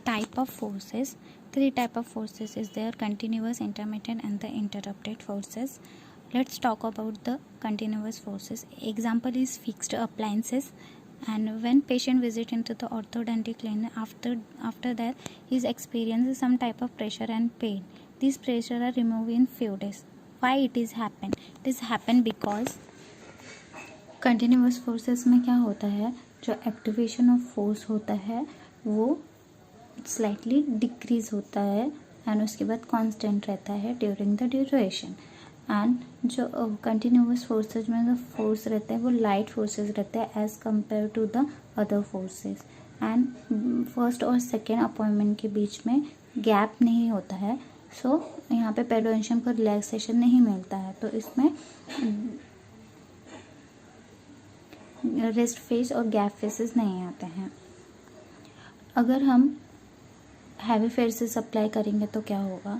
type of forces. Three type of forces is there: continuous, intermittent and the interrupted forces. Let's talk about the continuous forces. Example is fixed appliances. And when patient visit into the orthodontic clinic, after that he is experiencing some type of pressure and pain. These pressure are removed in few days. Why it is happen? It is happen because continuous forces में क्या होता है, जो activation of force होता है वो slightly decrease होता है एंड उसके बाद कांस्टेंट रहता है ड्यूरिंग द ड्यूरेशन. एंड जो कंटिन्यूस फोर्सेज में जो फोर्स रहता है वो लाइट फोर्सेस रहता है as compare to the other forces. And first और सेकेंड अपॉइंटमेंट के बीच में गैप नहीं होता है. सो यहाँ पे पेरिडोन्शियम को रिलैक्सेशन नहीं मिलता है, तो इसमें रेस्ट फेज और गैप फेसेस नहीं आते हैं. अगर हम हैवी फोर्सेस अप्लाई करेंगे तो क्या होगा,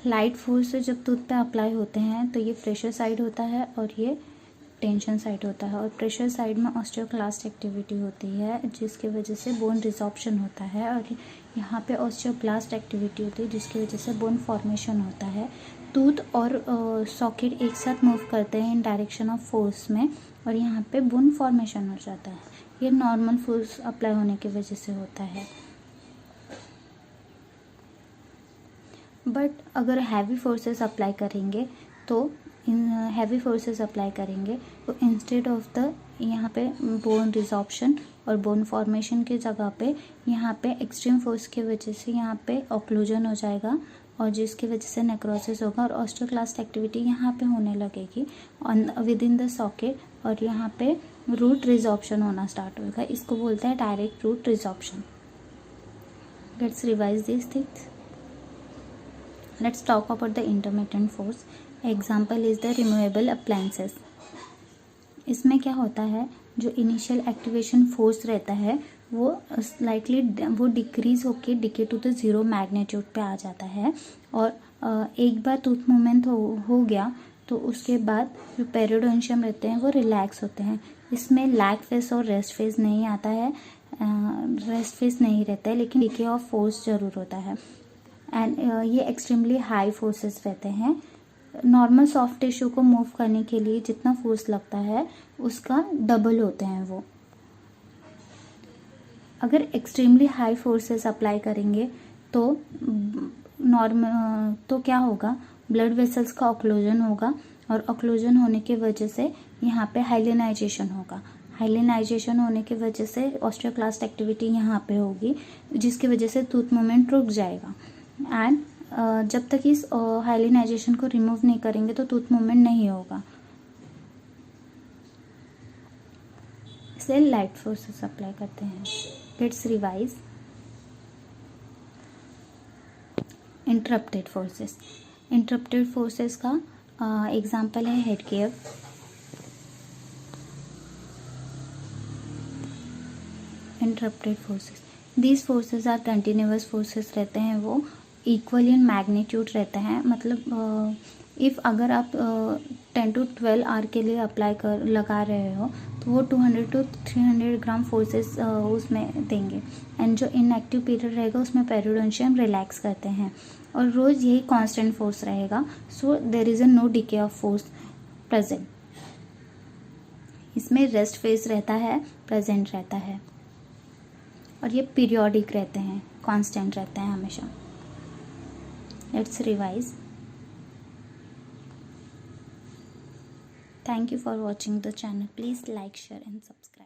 लाइट फोर्स जब टूथ पे अप्लाई होते हैं तो ये प्रेशर साइड होता है और ये टेंशन साइड होता है. और प्रेशर साइड में ऑस्टियोक्लास्ट एक्टिविटी होती है जिसकी वजह से बोन रिजॉर्प्शन होता है, और यहाँ पे ऑस्टियोब्लास्ट एक्टिविटी होती है जिसकी वजह से बोन फॉर्मेशन होता है. टूथ और सॉकेट एक साथ मूव करते हैं इन डायरेक्शन ऑफ फोर्स में और यहाँ पे बोन फॉर्मेशन हो जाता है. ये नॉर्मल फोर्स अप्लाई होने की वजह से होता है. बट अगर हैवी फोर्सेस अप्लाई करेंगे तो तो इंस्टेड ऑफ द यहाँ पे बोन रिजॉर्प्शन और बोन फॉर्मेशन की जगह पे यहाँ पे एक्सट्रीम फोर्स की वजह से यहाँ पे ऑक्लूजन हो जाएगा और जिसकी वजह से नेक्रोसिस होगा और ऑस्टियोक्लास्ट एक्टिविटी यहाँ पे होने लगेगी विद इन द सॉकेट और यहाँ पे रूट रिजॉर्प्शन होना स्टार्ट होगा. इसको बोलते हैं direct route resorption. Let's revise this things. Let's talk about the intermittent force. Example is the removable appliances. इसमें क्या होता है, जो इनिशियल एक्टिवेशन फोर्स रहता है वो स्लाइटली वो डिक्रीज होके decay to the zero magnitude पे आ जाता है. और एक बार टूथ मूवमेंट हो गया तो उसके बाद जो पेरिडोन्शियम रहते हैं वो रिलैक्स होते हैं. इसमें लैग फेज और रेस्ट फेज नहीं आता है, रेस्ट फेज नहीं रहता है, लेकिन डिके ऑफ फोर्स जरूर होता है. एंड ये एक्सट्रीमली हाई फोर्सेस रहते हैं. नॉर्मल सॉफ्ट टिश्यू को मूव करने के लिए जितना फोर्स लगता है उसका डबल होते हैं वो. अगर एक्सट्रीमली हाई फोर्सेस अप्लाई करेंगे तो तो क्या होगा, ब्लड वेसल्स का ऑक्लूजन होगा और ऑक्लूजन होने की वजह से यहाँ पे हाइलिनाइजेशन होगा. हाइलिनाइजेशन होने की वजह से ऑस्टियोक्लास्ट एक्टिविटी यहाँ पे होगी जिसकी वजह से टूथ मूवमेंट रुक जाएगा. एंड जब तक इस हाइलिनाइजेशन को रिमूव नहीं करेंगे तो टूथ मूवमेंट नहीं होगा. इसलिए लाइट फोर्सेस अप्लाई करते हैं. Let's revise. Interrupted forces. Interrupted forces का एग्जांपल है headgear. Interrupted forces, these forces are continuous forces रहते हैं, वो इक्वल इन मैग्नीट्यूड रहते हैं. मतलब इफ़ अगर आप 10 to 12 आवर के लिए लगा रहे हो तो वो 200 to 300 ग्राम फोर्सेस उसमें देंगे. एंड जो इनएक्टिव पीरियड रहेगा उसमें पेरिडोन्शियम रिलैक्स करते हैं और रोज़ यही कांस्टेंट फोर्स रहेगा. So there is a no decay of force present. इसमें रेस्ट फेज रहता है, प्रेजेंट रहता है और ये पीरियोडिक रहते हैं, कांस्टेंट रहते हैं हमेशा. Let's revise. Thank you for watching the channel. Please like, share and subscribe.